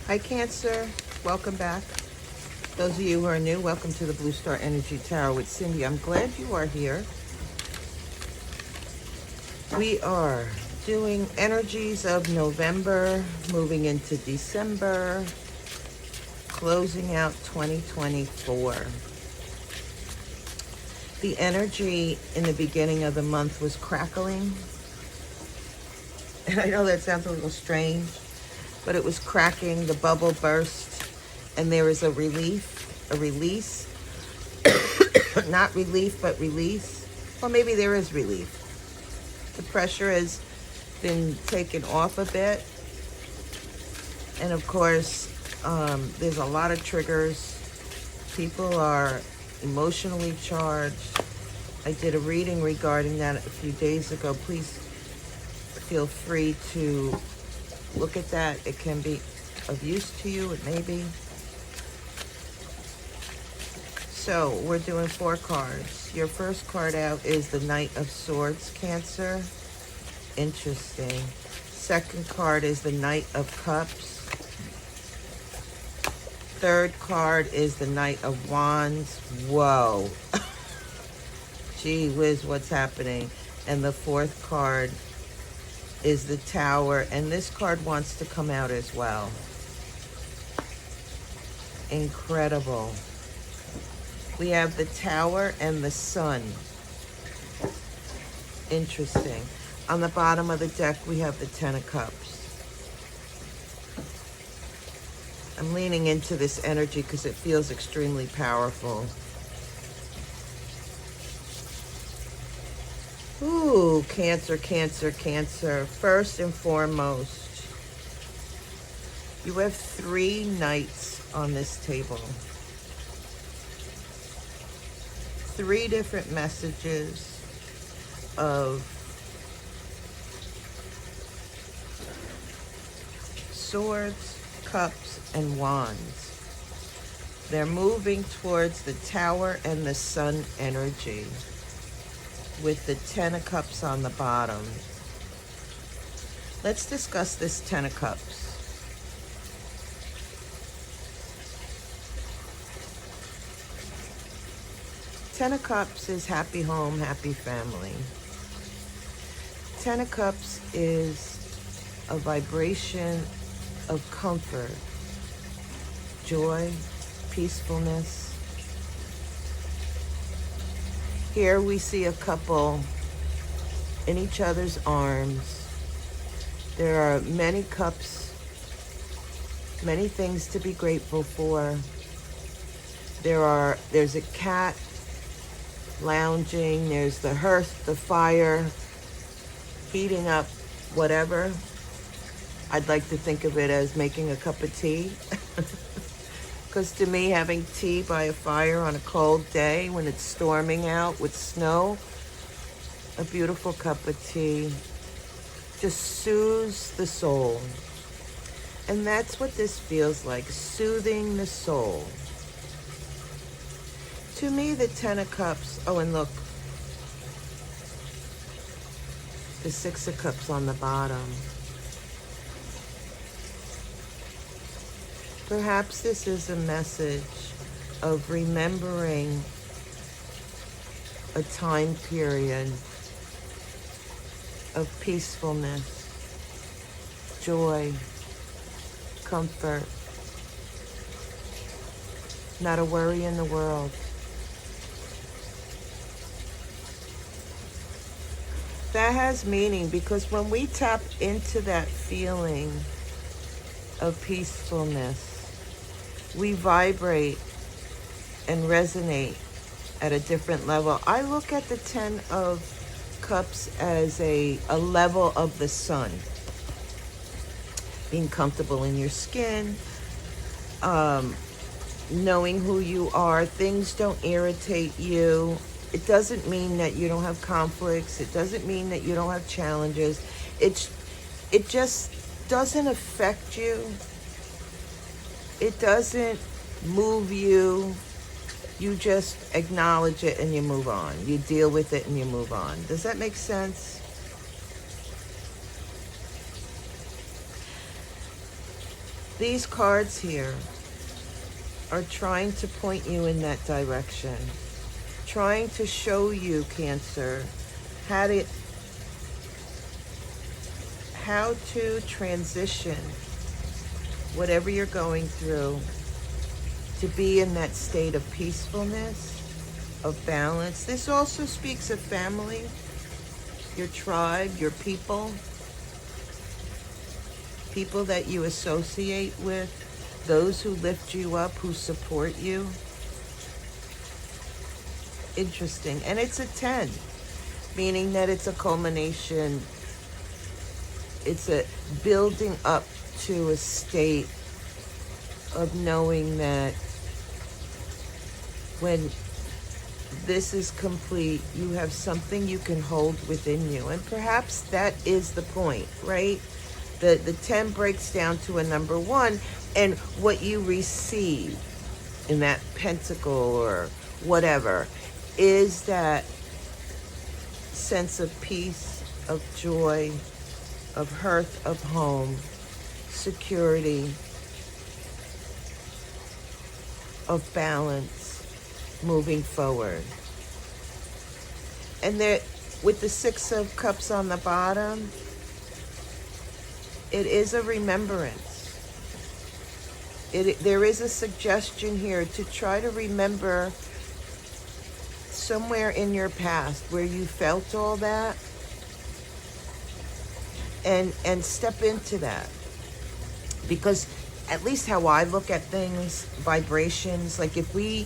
Hi, Cancer. Welcome back. Those of you who are new, welcome to the Blue Star Energy Tarot with Cindy. I'm glad you are here. We are doing energies of November, moving into December, closing out 2024. The energy in the beginning of the month was crackling. And I know that sounds a little strange, but it was cracking, the bubble burst, and there is a release, not relief, but release. Well, maybe there is relief. The pressure has been taken off a bit. And of course, there's a lot of triggers. People are emotionally charged. I did a reading regarding that a few days ago. Please feel free to look at that. It can be of use to you. It may be. So we're doing 4 cards. Your first card out is the Knight of Swords, Cancer. Interesting. Second card is the Knight of Cups. Third card is the Knight of Wands. Whoa. Gee whiz, what's happening? And the fourth card is the Tower, and this card wants to come out as well. Incredible. We have the Tower and the Sun. Interesting. On the bottom of the deck, we have the Ten of Cups. I'm leaning into this energy because it feels extremely powerful. Ooh, Cancer, Cancer, Cancer. First and foremost, you have 3 knights on this table. 3 different messages of swords, cups, and wands. They're moving towards the Tower and the Sun energy with the Ten of Cups on the bottom. Let's discuss this Ten of Cups. Ten of Cups is happy home, happy family. Ten of Cups is a vibration of comfort, joy, peacefulness. Here we see a couple in each other's arms. There are many cups, many things to be grateful for. There's a cat lounging, there's the hearth, the fire, heating up whatever. I'd like to think of it as making a cup of tea. Because to me, having tea by a fire on a cold day when it's storming out with snow, a beautiful cup of tea just soothes the soul. And that's what this feels like, soothing the soul. To me, the Ten of Cups, oh, and look, the Six of Cups on the bottom. Perhaps this is a message of remembering a time period of peacefulness, joy, comfort, not a worry in the world. That has meaning because when we tap into that feeling of peacefulness, we vibrate and resonate at a different level. I look at the Ten of Cups as a level of the sun. Being comfortable in your skin, knowing who you are, things don't irritate you. It doesn't mean that you don't have conflicts. It doesn't mean that you don't have challenges. It just doesn't affect you. It doesn't move you. You just acknowledge it and you move on. You deal with it and you move on. Does that make sense? These cards here are trying to point you in that direction, trying to show you, Cancer, how to transition whatever you're going through to be in that state of peacefulness, of balance. This also speaks of family, your tribe, your people that you associate with, those who lift you up, who support you. Interesting. And it's a 10, meaning that it's a culmination. It's a building up to a state of knowing that when this is complete, you have something you can hold within you. And perhaps that is the point, right? The 10 breaks down to a number 1, and what you receive in that pentacle or whatever is that sense of peace, of joy, of hearth, of home, security, of balance, moving forward. And there, with the 6 of Cups on the bottom, it is a remembrance. There is a suggestion here to try to remember somewhere in your past where you felt all that, and step into that. Because at least how I look at things, vibrations, like if we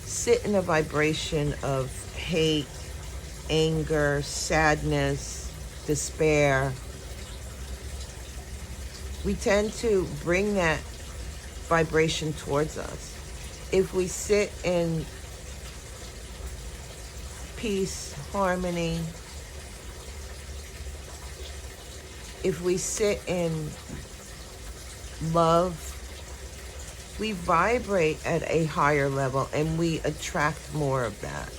sit in a vibration of hate, anger, sadness, despair, we tend to bring that vibration towards us. If we sit in peace, harmony, if we sit in love, we vibrate at a higher level and we attract more of that.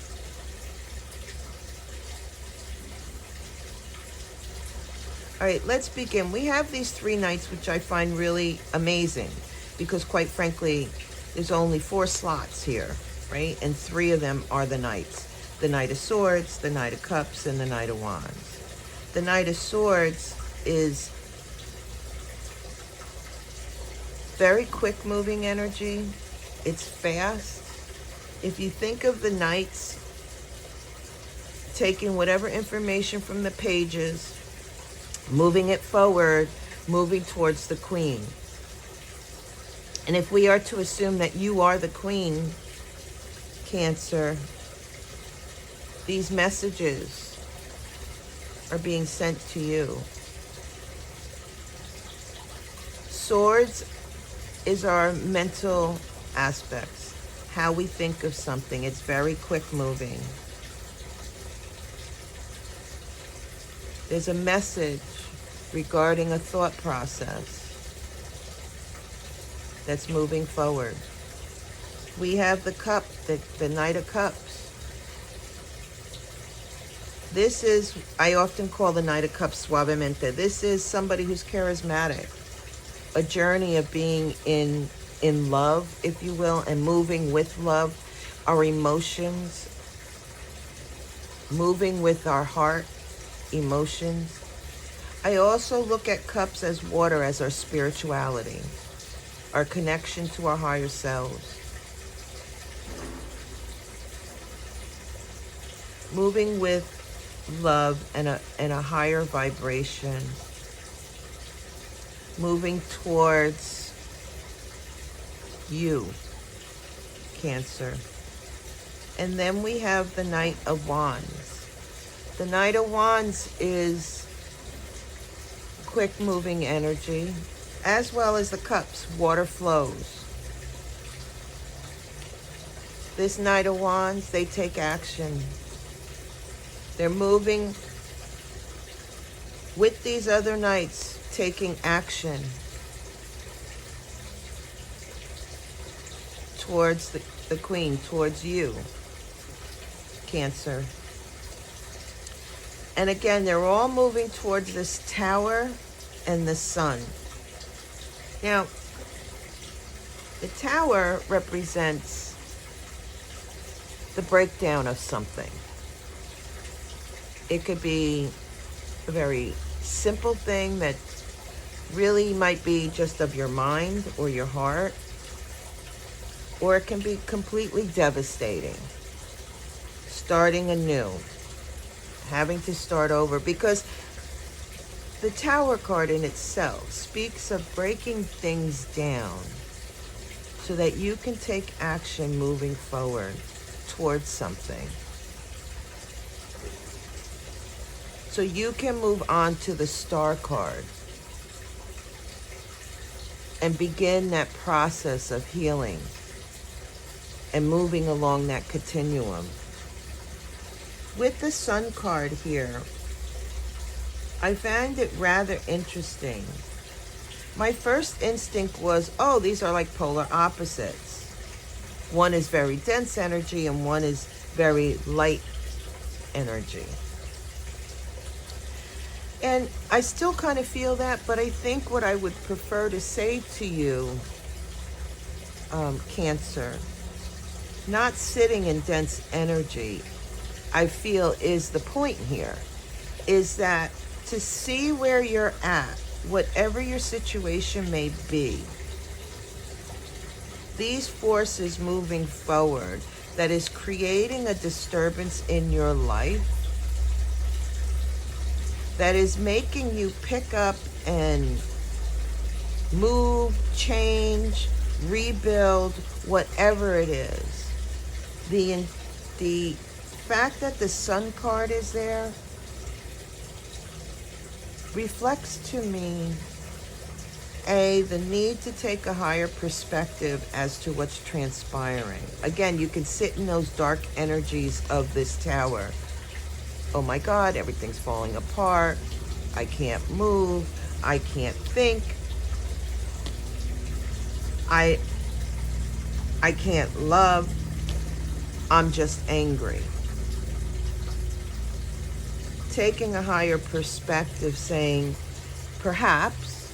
All right, let's begin. We have these 3 nights, which I find really amazing because, quite frankly, there's only 4 slots here, right? And 3 of them are the Knights. The Knight of Swords, the Knight of Cups, and the Knight of Wands. The Knight of Swords is very quick moving energy. It's fast. If you think of the Knights taking whatever information from the pages, moving it forward, moving towards the Queen. And if we are to assume that you are the Queen, Cancer, these messages are being sent to you. Swords is our mental aspects, how we think of something. It's very quick moving. There's a message regarding a thought process that's moving forward. We have the cup, the Knight of Cups. This is, I often call the Knight of Cups suavemente. This is somebody who's charismatic. A journey of being in love, if you will, and moving with love, our emotions, moving with our heart, emotions. I also look at cups as water, as our spirituality, our connection to our higher selves. Moving with love and a higher vibration. Moving towards you, Cancer. And then we have the Knight of Wands. The Knight of Wands is quick moving energy, as well as the cups, water flows. This Knight of Wands, they take action. They're moving with these other knights, taking action towards the Queen, towards you, Cancer. And again, they're all moving towards this tower and the sun. Now, the Tower represents the breakdown of something. It could be a very simple thing that really might be just of your mind or your heart, or it can be completely devastating. Starting anew, having to start over, because the Tower card in itself speaks of breaking things down so that you can take action moving forward towards something. So you can move on to the Star card and begin that process of healing and moving along that continuum. With the Sun card here, I found it rather interesting. My first instinct was, oh, these are like polar opposites. One is very dense energy and one is very light energy. And I still kind of feel that, but I think what I would prefer to say to you, Cancer, not sitting in dense energy, I feel is the point here, is that to see where you're at, whatever your situation may be, these forces moving forward that is creating a disturbance in your life, that is making you pick up and move, change, rebuild, whatever it is. The fact that the Sun card is there reflects to me, the need to take a higher perspective as to what's transpiring. Again, you can sit in those dark energies of this Tower. Oh my God, everything's falling apart. I can't move. I can't think. I can't love. I'm just angry. Taking a higher perspective, saying, perhaps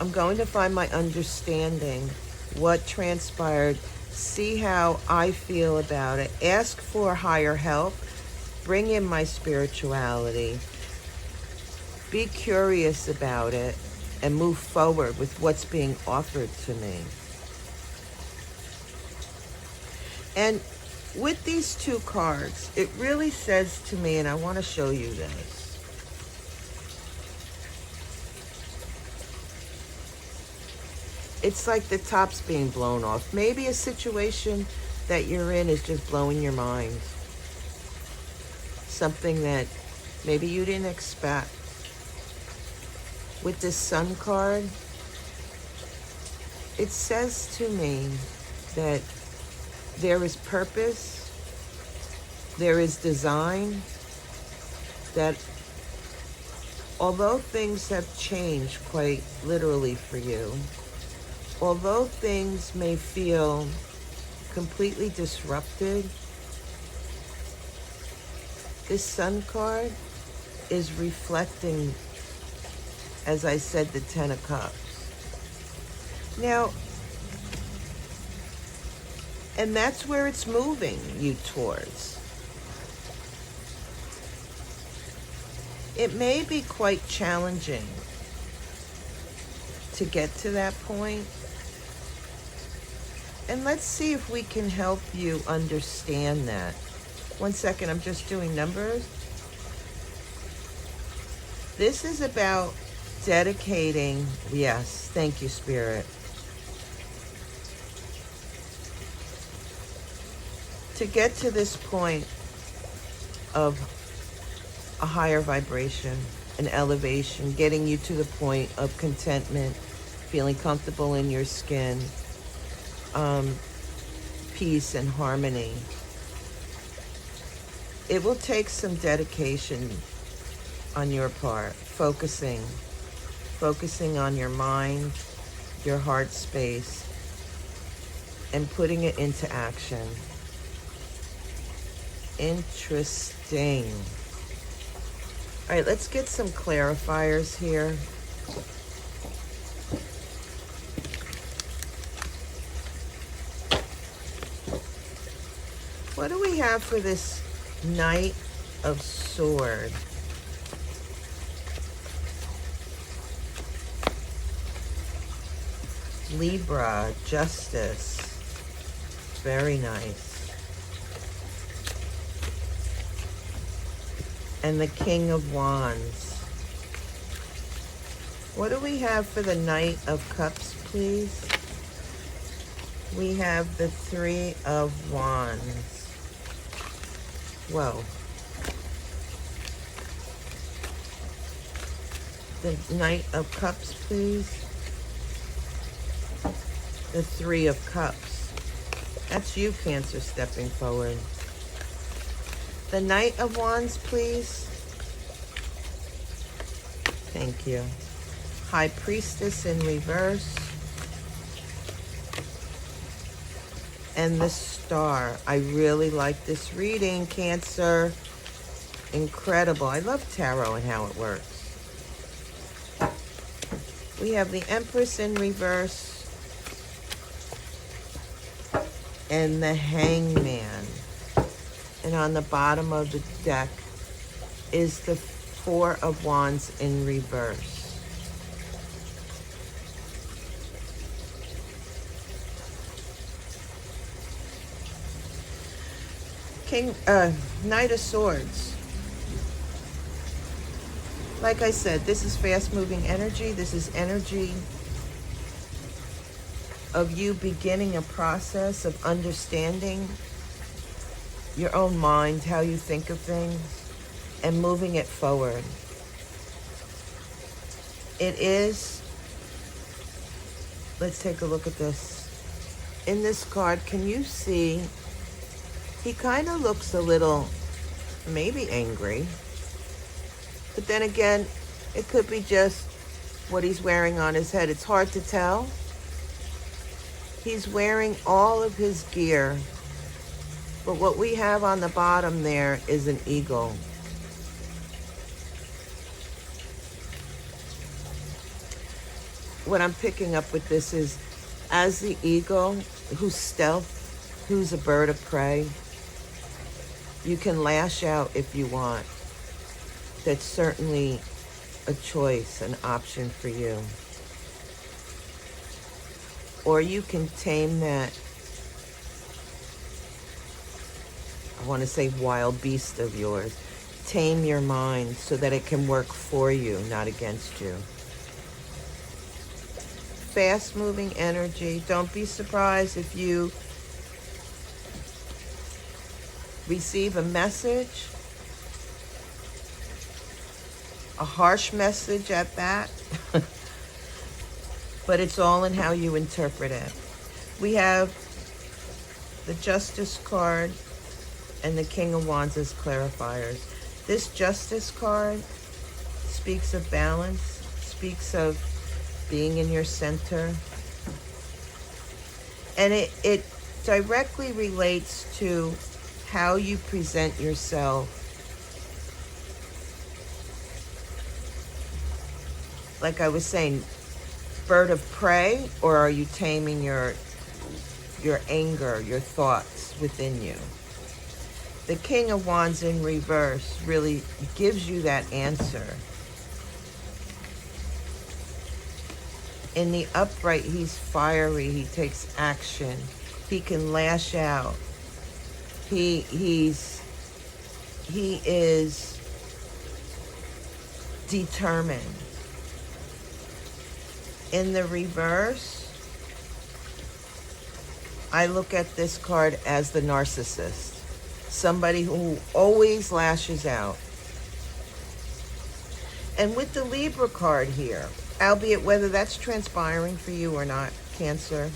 I'm going to find my understanding, what transpired, see how I feel about it, ask for higher help, bring in my spirituality, be curious about it, and move forward with what's being offered to me. And with these two cards, it really says to me, and I want to show you this. It's like the top's being blown off. Maybe a situation that you're in is just blowing your mind. Something that maybe you didn't expect. With this Sun card, it says to me that there is purpose, there is design, that although things have changed quite literally for you, although things may feel completely disrupted, this Sun card is reflecting, as I said, the Ten of Cups. Now, and that's where it's moving you towards. It may be quite challenging to get to that point. And let's see if we can help you understand that. 1 second, I'm just doing numbers. This is about dedicating, yes, thank you, Spirit, to get to this point of a higher vibration, an elevation, getting you to the point of contentment, feeling comfortable in your skin, peace and harmony. It will take some dedication on your part, focusing on your mind, your heart space, and putting it into action. Interesting. All right, let's get some clarifiers here. What do we have for this Knight of Swords? Libra, justice. Very nice. And the King of Wands. What do we have for the Knight of Cups, please? We have the Three of Wands. Whoa. The Knight of Cups, please. The Three of Cups. That's you, Cancer, stepping forward. The Knight of Wands, please. Thank you. High Priestess in reverse. And the Star. I really like this reading, Cancer. Incredible. I love tarot and how it works. We have the Empress in reverse. And the Hangman. And on the bottom of the deck is the Four of Wands in reverse. Knight of Swords. Like I said, this is fast-moving energy. This is energy of you beginning a process of understanding your own mind, how you think of things, and moving it forward. It is, let's take a look at this. In this card, can you see, he kind of looks a little, maybe angry, but then again, it could be just what he's wearing on his head. It's hard to tell. He's wearing all of his gear, but what we have on the bottom there is an eagle. What I'm picking up with this is, as the eagle, who's stealth, who's a bird of prey, you can lash out if you want. That's certainly a choice, an option for you. Or you can tame that, I want to say wild beast of yours. Tame your mind so that it can work for you, not against you. Fast-moving energy. Don't be surprised if you receive a message, a harsh message at that, but it's all in how you interpret it. We have the Justice card and the King of Wands as clarifiers. This Justice card speaks of balance, speaks of being in your center, and it directly relates to how you present yourself. Like I was saying, bird of prey, or are you taming your anger, your thoughts within you? The King of Wands in reverse really gives you that answer. In the upright, he's fiery, he takes action, he can lash out. He is determined. In the reverse, I look at this card as the narcissist. Somebody who always lashes out. And with the Libra card here, albeit whether that's transpiring for you or not, Cancer,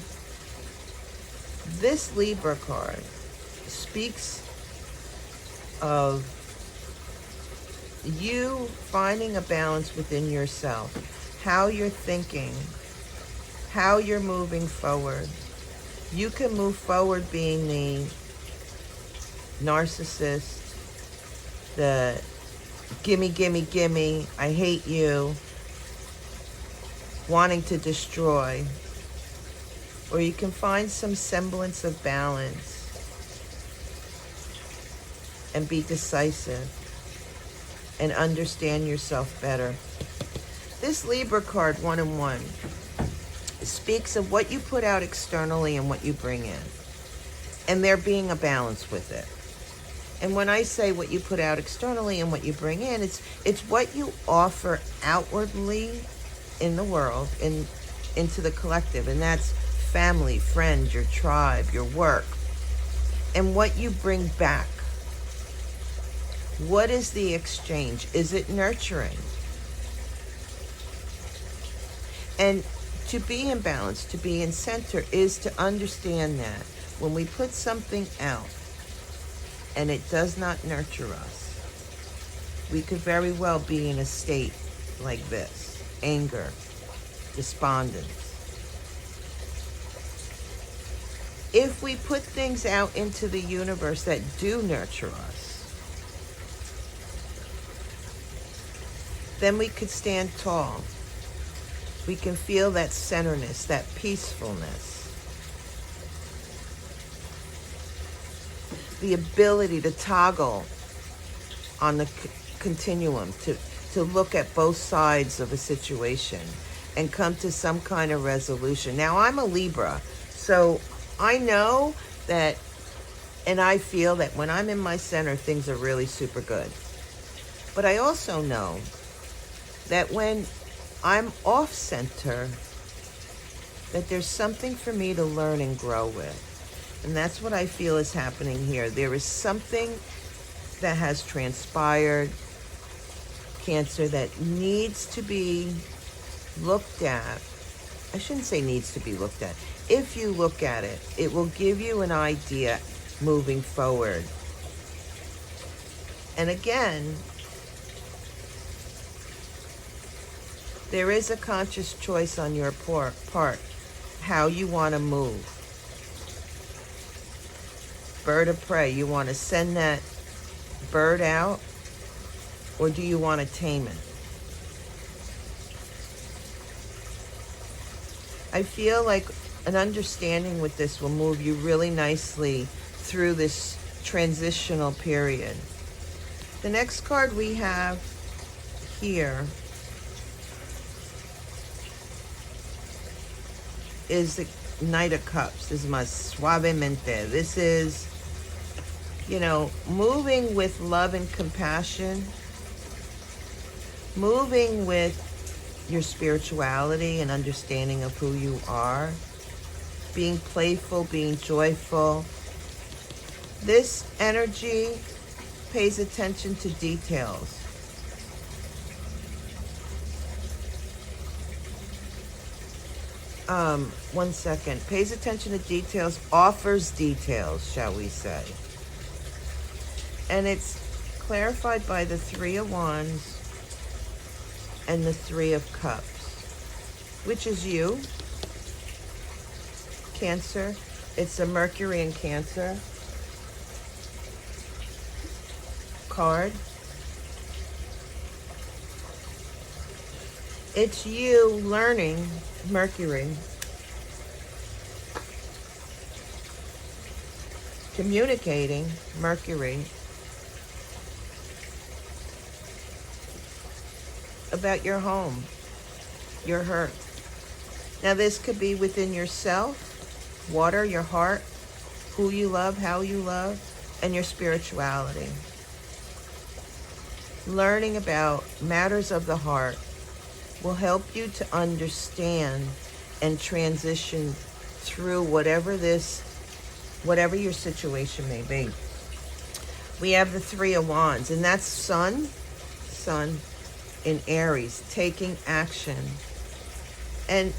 this Libra card speaks of you finding a balance within yourself, how you're thinking, how you're moving forward. You can move forward being the narcissist, the gimme, gimme, gimme, I hate you, wanting to destroy. Or you can find some semblance of balance and be decisive and understand yourself better. This Libra card, 1 and 1, speaks of what you put out externally and what you bring in, and there being a balance with it. And when I say what you put out externally and what you bring in, it's what you offer outwardly in the world, into the collective, and that's family, friends, your tribe, your work, and what you bring back. What is the exchange? Is it nurturing? And to be in balance, to be in center, is to understand that when we put something out and it does not nurture us, we could very well be in a state like this: anger, despondence. If we put things out into the universe that do nurture us, then we could stand tall. We can feel that centerness, that peacefulness, the ability to toggle on the continuum, to look at both sides of a situation and come to some kind of resolution. Now, I'm a Libra, so I know that, and I feel that when I'm in my center, things are really super good. But I also know that when I'm off center, that there's something for me to learn and grow with. And that's what I feel is happening here. There is something that has transpired, Cancer, that needs to be looked at. I shouldn't say needs to be looked at. If you look at it, it will give you an idea moving forward. And again, there is a conscious choice on your part how you want to move. Bird of prey, you want to send that bird out, or do you want to tame it? I feel like an understanding with this will move you really nicely through this transitional period. The next card we have here is the Knight of Cups. This is my suavemente. This is, moving with love and compassion, moving with your spirituality and understanding of who you are, being playful, being joyful. This energy pays attention to details. One second. Pays attention to details, offers details, shall we say. And it's clarified by the Three of Wands and the Three of Cups, which is you, Cancer. It's a Mercury in Cancer card. It's you learning, Mercury, communicating, Mercury, about your home, your hurt. Now this could be within yourself, water, your heart, who you love, how you love, and your spirituality. Learning about matters of the heart will help you to understand and transition through whatever your situation may be. We have the Three of Wands, and that's Sun in Aries, taking action. And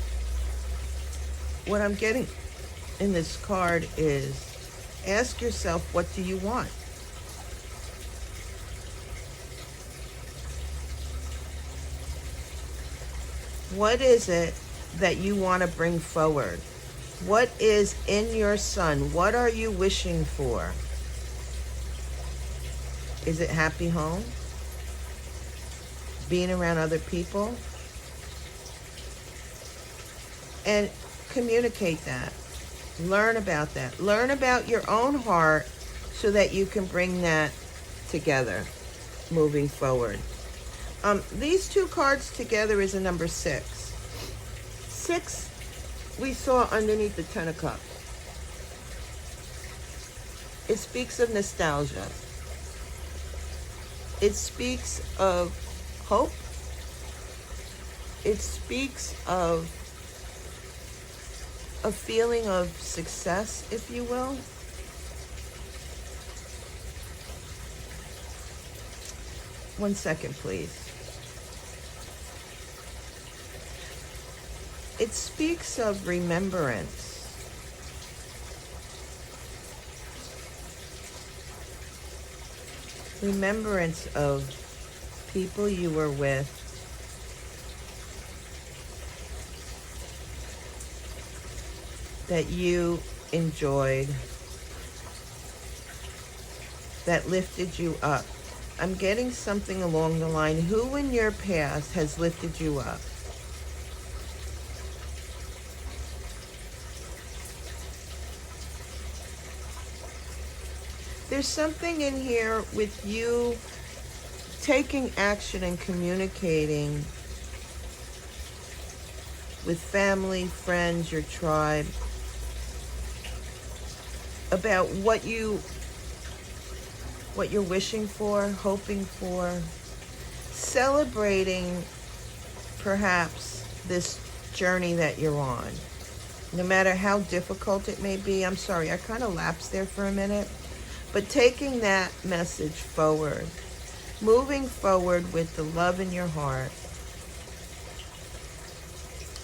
what I'm getting in this card is, ask yourself, what do you want? What is it that you want to bring forward? What is in your sun? What are you wishing for? Is it happy home? Being around other people? And communicate that. Learn about that. Learn about your own heart so that you can bring that together, moving forward. These two cards together is a number 6. 6 we saw underneath the Ten of Cups. It speaks of nostalgia. It speaks of hope. It speaks of a feeling of success, if you will. One second, please. It speaks of remembrance. Remembrance of people you were with, that you enjoyed, that lifted you up. I'm getting something along the line. Who in your past has lifted you up? There's something in here with you taking action and communicating with family, friends, your tribe, about what you're wishing for, hoping for, celebrating perhaps this journey that you're on. No matter how difficult it may be. I'm sorry, I kind of lapsed there for a minute. But taking that message forward, moving forward with the love in your heart,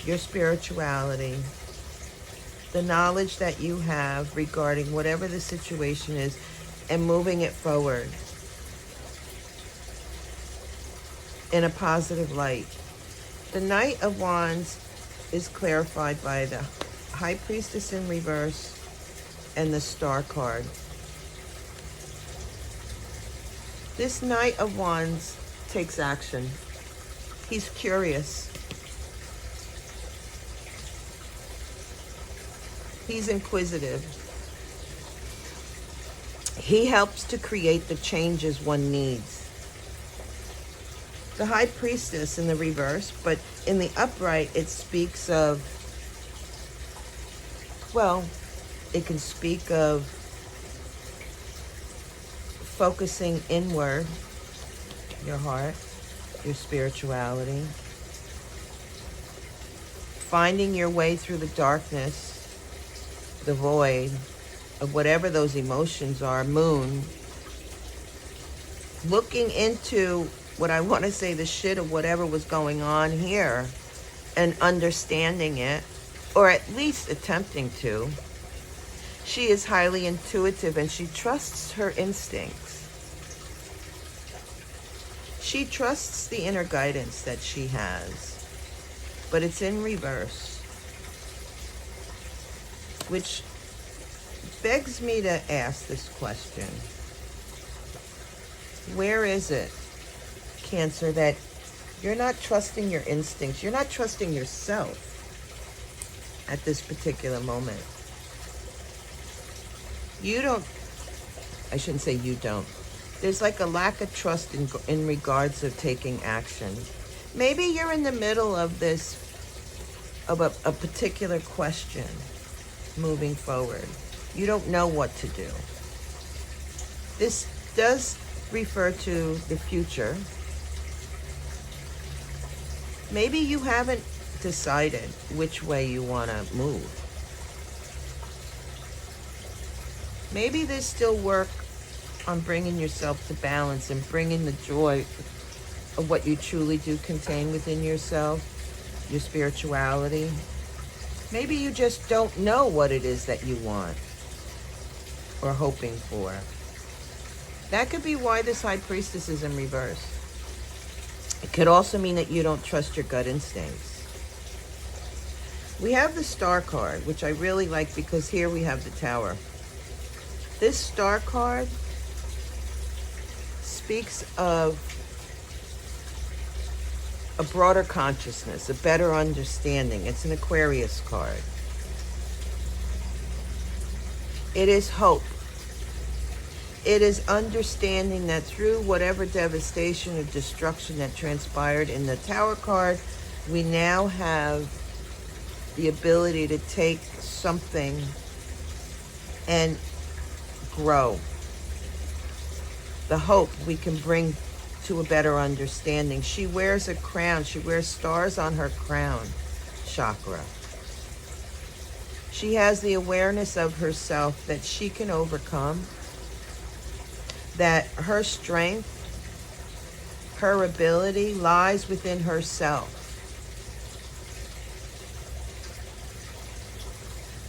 your spirituality, the knowledge that you have regarding whatever the situation is, and moving it forward in a positive light. The Knight of Wands is clarified by the High Priestess in reverse and the Star card. This Knight of Wands takes action. He's curious. He's inquisitive. He helps to create the changes one needs. The High Priestess in the reverse, but in the upright, it speaks of, well, it can speak of focusing inward, your heart, your spirituality, finding your way through the darkness, the void of whatever those emotions are, moon, looking into what I want to say, the shit of whatever was going on here, and understanding it, or at least attempting to. She is highly intuitive and she trusts her instincts. She trusts the inner guidance that she has, but it's in reverse, which begs me to ask this question. Where is it, Cancer, that you're not trusting your instincts? You're not trusting yourself at this particular moment. You don't, I shouldn't say you don't. There's like a lack of trust in regards of taking action. Maybe you're in the middle of this, of a particular question moving forward. You don't know what to do. This does refer to the future. Maybe you haven't decided which way you want to move. Maybe there's still work on bringing yourself to balance and bringing the joy of what you truly do contain within yourself, your spirituality. Maybe you just don't know what it is that you want or hoping for. That could be why this High Priestess is in reverse. It could also mean that you don't trust your gut instincts. We have the Star card, which I really like because here we have the Tower. This Star card speaks of a broader consciousness, a better understanding. It's an Aquarius card. It is hope. It is understanding that through whatever devastation or destruction that transpired in the Tower card, we now have the ability to take something and grow. The hope we can bring to a better understanding. She wears a crown. She wears stars on her crown chakra. She has the awareness of herself that she can overcome, that her strength, her ability lies within herself,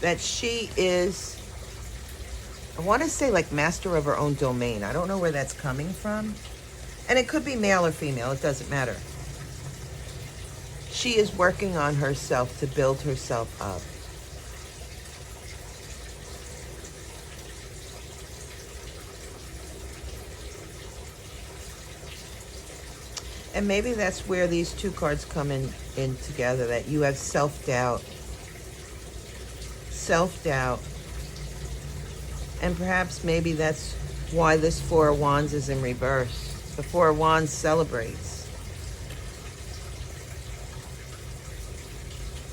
that she is, I want to say, like master of her own domain. I don't know where that's coming from. And it could be male or female, it doesn't matter. She is working on herself to build herself up. And maybe that's where these two cards come in together, that you have self-doubt. Self-doubt. And perhaps maybe that's why this Four of Wands is in reverse. The Four of Wands celebrates.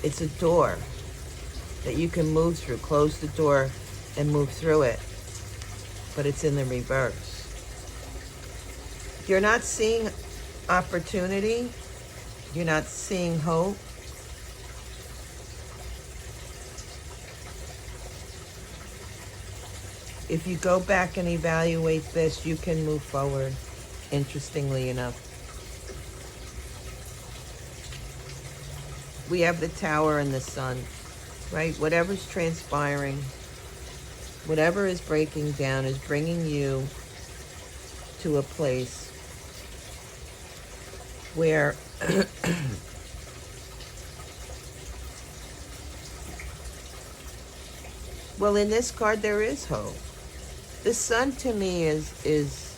It's a door that you can move through. Close the door and move through it. But it's in the reverse. You're not seeing opportunity. You're not seeing hope. If you go back and evaluate this, you can move forward, interestingly enough. We have the Tower and the Sun, right? Whatever's transpiring, whatever is breaking down is bringing you to a place where well, in this card there is hope. The Sun to me is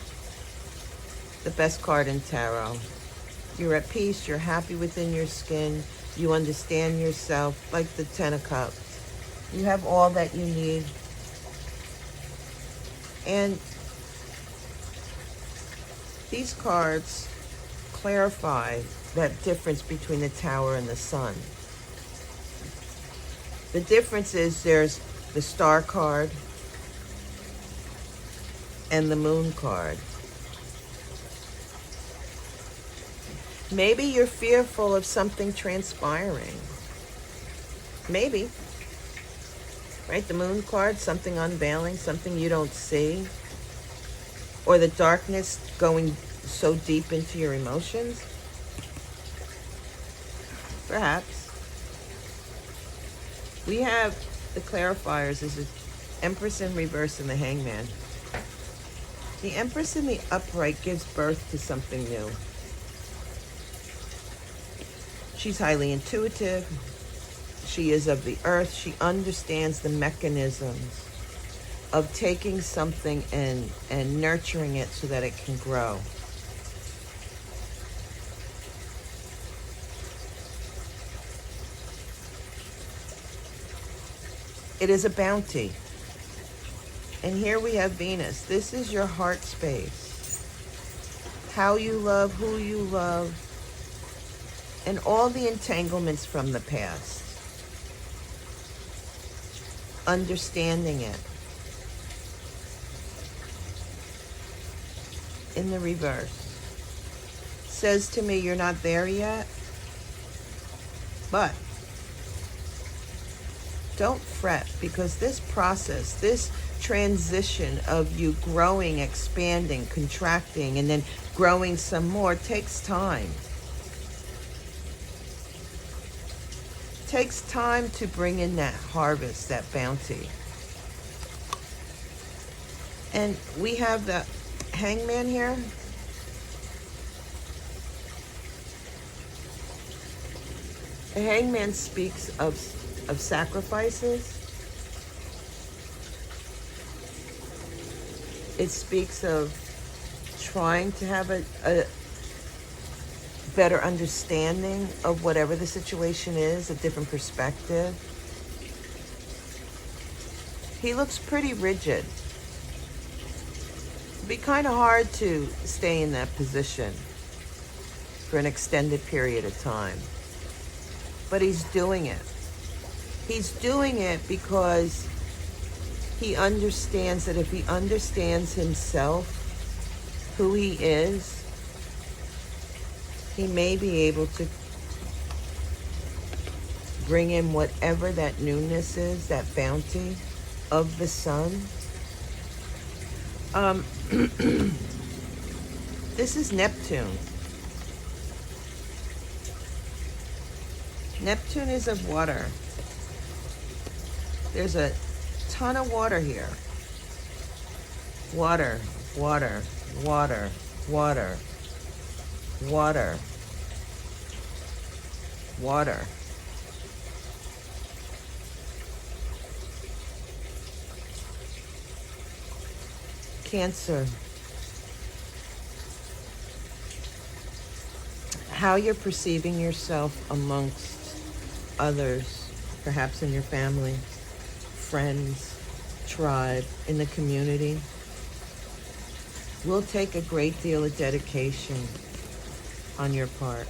the best card in tarot. You're at peace, you're happy within your skin, you understand yourself, like the Ten of Cups. You have all that you need. And these cards clarify that difference between the Tower and the Sun. The difference is there's the Star card and the Moon card. Maybe you're fearful of something transpiring. Maybe. Right? The Moon card, something unveiling, something you don't see. Or the darkness going so deep into your emotions. Perhaps. We have the clarifiers as the Empress in reverse and the Hangman. The Empress in the upright gives birth to something new. She's highly intuitive. She is of the earth. She understands the mechanisms of taking something and nurturing it so that it can grow. It is a bounty. And here we have Venus. This is your heart space. How you love, who you love, and all the entanglements from the past. Understanding it. In the reverse. Says to me, you're not there yet, but don't fret, because this process, this transition of you growing, expanding, contracting, and then growing some more takes time. Takes time to bring in that harvest, that bounty. And we have the Hangman here. The Hangman speaks of sacrifices. It speaks of trying to have a better understanding of whatever the situation is, a different perspective. He looks pretty rigid. It'd be kind of hard to stay in that position for an extended period of time. But he's doing it. He's doing it because he understands that if he understands himself, who he is, he may be able to bring in whatever that newness is, that bounty of the sun. This is Neptune. Neptune is of water. There's a ton of water here. Water, water, water, water, water, water. Cancer. How you're perceiving yourself amongst others, perhaps in your family, friends, tribe, in the community, will take a great deal of dedication on your part.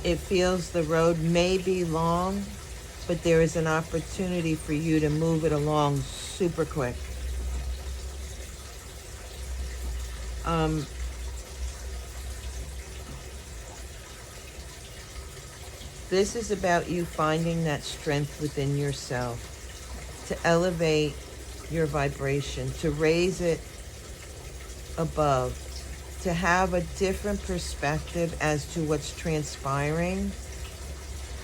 It feels the road may be long, but there is an opportunity for you to move it along super quick. This is about you finding that strength within yourself to elevate your vibration, to raise it above, to have a different perspective as to what's transpiring,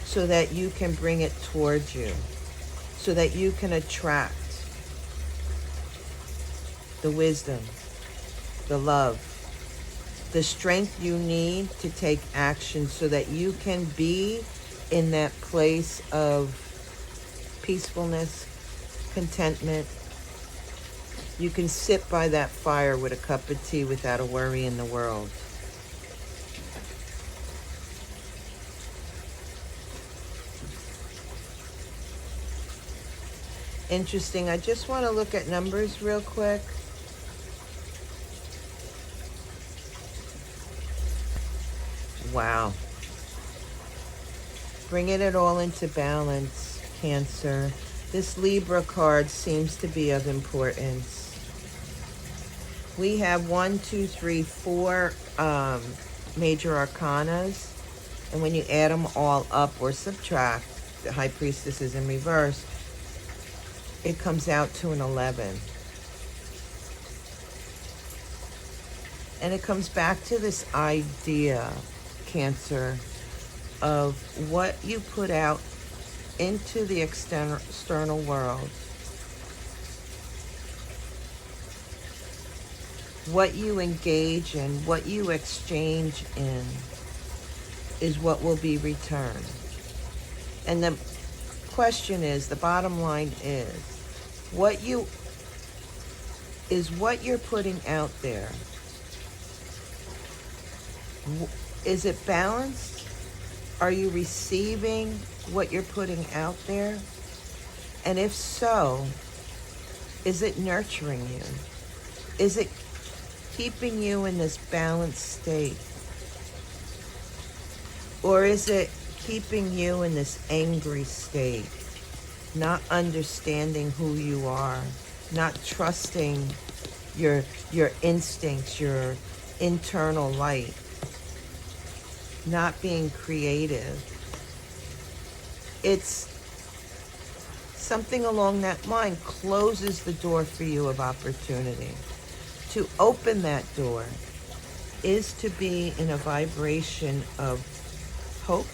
so that you can bring it towards you, so that you can attract the wisdom, the love, the strength you need to take action so that you can be in that place of peacefulness, contentment. You can sit by that fire with a cup of tea without a worry in the world. Interesting. I just want to look at numbers real quick. Wow. Bringing it all into balance, Cancer. This Libra card seems to be of importance. We have 4 major arcanas. And when you add them all up or subtract, the High Priestess is in reverse, it comes out to an 11. And it comes back to this idea, Cancer, of what you put out into the external world. What you engage in, what you exchange in, is what will be returned. And the question is, the bottom line is, what you're putting out there, is it balanced? Are you receiving what you're putting out there? And if so, is it nurturing you? Is it keeping you in this balanced state? Or is it keeping you in this angry state, not understanding who you are, not trusting your instincts, your internal light, not being creative? It's something along that line closes the door for you of opportunity. To open that door is to be in a vibration of hope,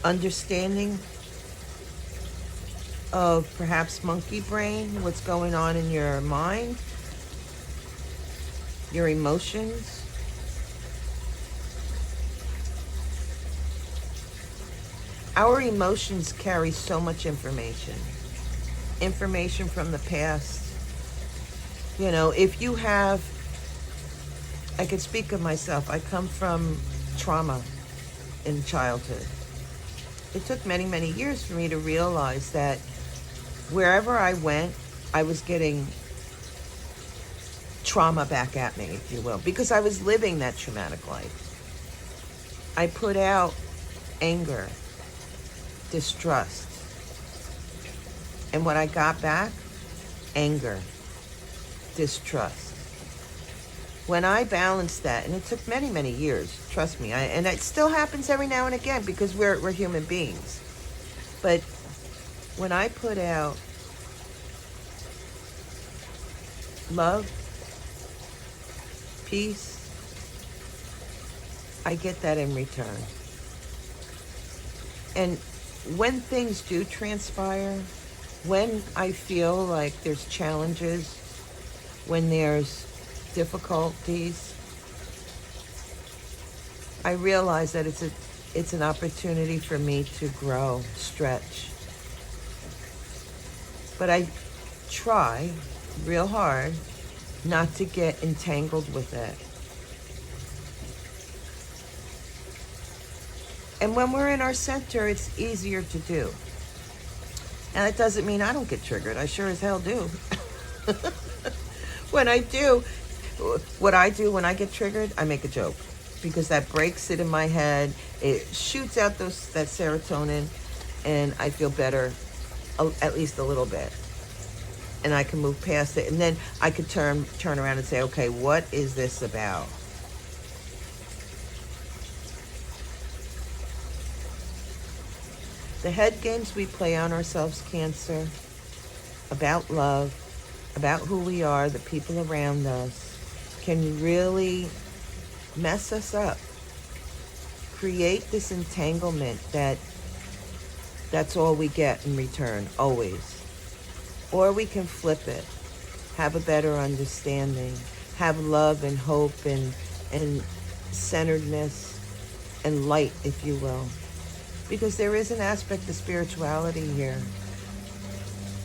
understanding of perhaps monkey brain, what's going on in your mind, your emotions. Our emotions carry so much information from the past. You know, if you have, I could speak of myself, I come from trauma in childhood. It took many, many years for me to realize that wherever I went, I was getting trauma back at me, if you will, because I was living that traumatic life. I put out anger, distrust. And what I got back, anger, distrust. When I balanced that, and it took many, many years, trust me, and it still happens every now and again because we're human beings. But when I put out love, peace, I get that in return. And when things do transpire, when I feel like there's challenges, when there's difficulties, I realize that it's an opportunity for me to grow, stretch. But I try real hard not to get entangled with it. And when we're in our center, it's easier to do. And that doesn't mean I don't get triggered. I sure as hell do. When I do, what I do when I get triggered, I make a joke. Because that breaks it in my head. It shoots out that serotonin. And I feel better, at least a little bit. And I can move past it. And then I could turn around and say, okay, what is this about? The head games we play on ourselves, Cancer, about love, about who we are, the people around us, can really mess us up. Create this entanglement that's all we get in return, always. Or we can flip it, have a better understanding, have love and hope and centeredness and light, if you will. Because there is an aspect of spirituality here.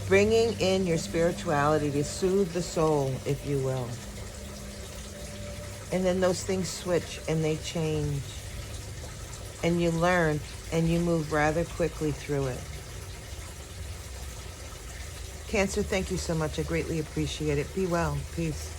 Bringing in your spirituality to soothe the soul, if you will. And then those things switch and they change. And you learn and you move rather quickly through it. Cancer, thank you so much. I greatly appreciate it. Be well. Peace.